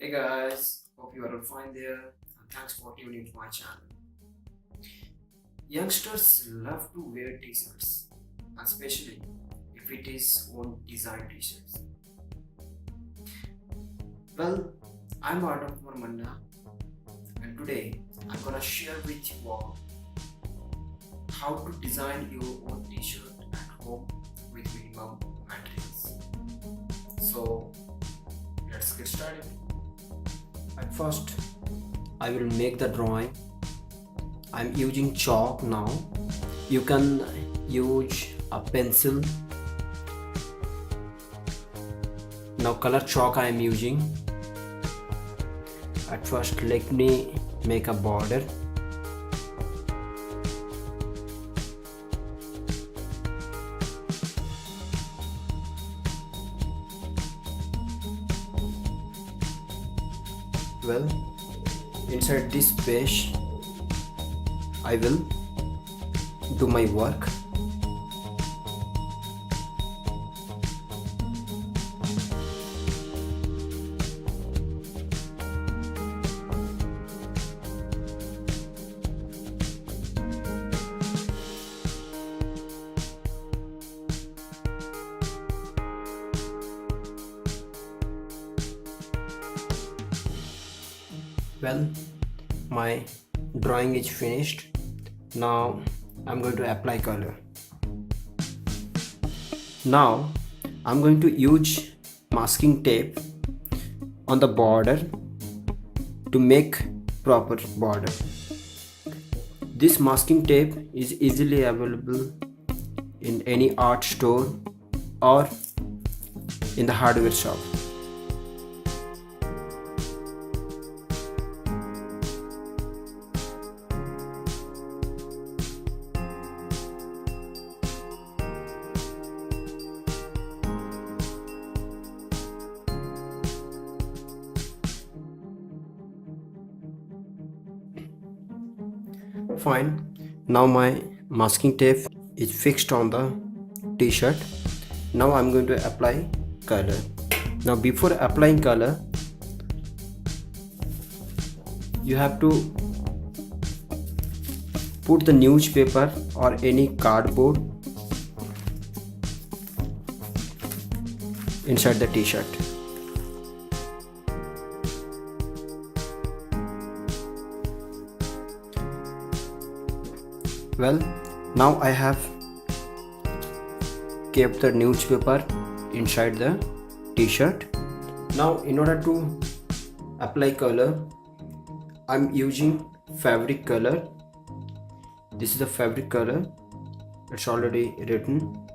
Hey guys, hope you are all fine there and thanks for tuning to my channel. Youngsters love to wear t-shirts, especially if it is own design t-shirts. Well, I'm Arnav Kumar Manna and today I'm gonna share with you all how to design your own t-shirt at home with minimum materials. So let's get started. At first, I will make the drawing. I'm using chalk now. You can use a pencil. Now color chalk I am using. At first let me make a border. Well, inside this page I will do my work. Well, my drawing is finished. Now I'm going to apply color. Now I'm going to use masking tape on the border to make proper border. This masking tape is easily available in any art store or in the hardware shop. Fine. Now my masking tape is fixed on the t-shirt. Now I'm going to apply color. Now before applying color, you have to put the newspaper or any cardboard inside the t-shirt. Well, now I have kept the newspaper inside the t-shirt. Now in order to apply color, I'm using fabric color. This is the fabric color. It's already written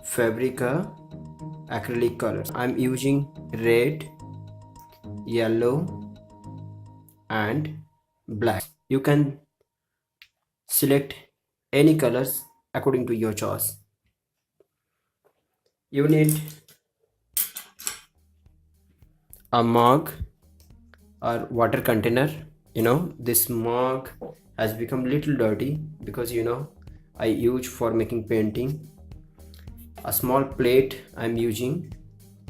Fabrica acrylic color. I'm using red, yellow and black. You can select any colors according to your choice. You need a mug or water container. This mug has become little dirty because I use for making painting. A small plate I'm using.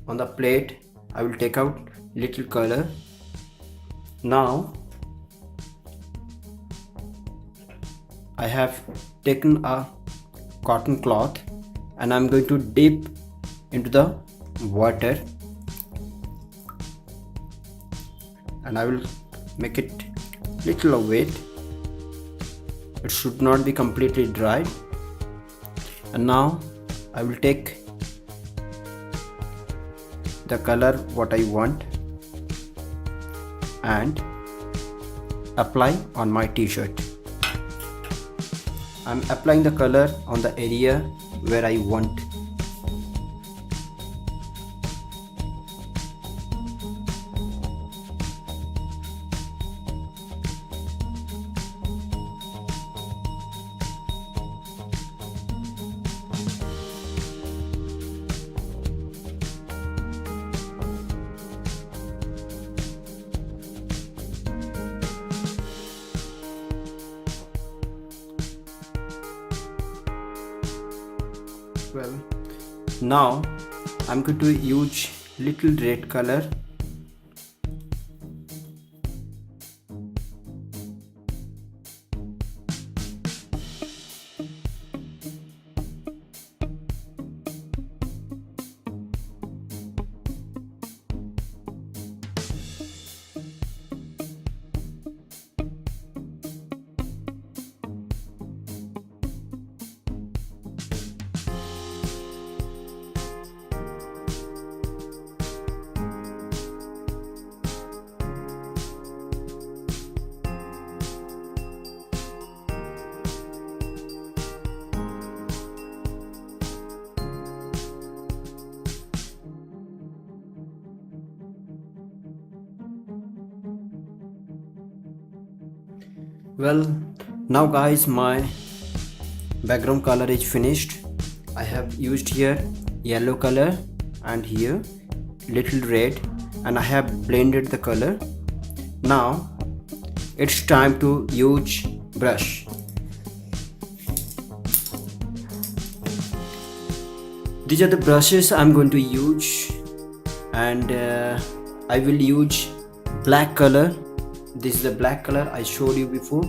On the plate I will take out little color. Now I have taken a cotton cloth and I'm going to dip into the water and I will make it little wet. It should not be completely dry. And now I will take the color what I want and apply on my t-shirt. I'm applying the color on the area where I want. Well, now I'm going to use little red color Well, now guys, my background color is finished. I have used here yellow color and here little red, and I have blended the color. Now it's time to use brush. These are the brushes I'm going to use, and I will use black color. This is the black color I showed you before.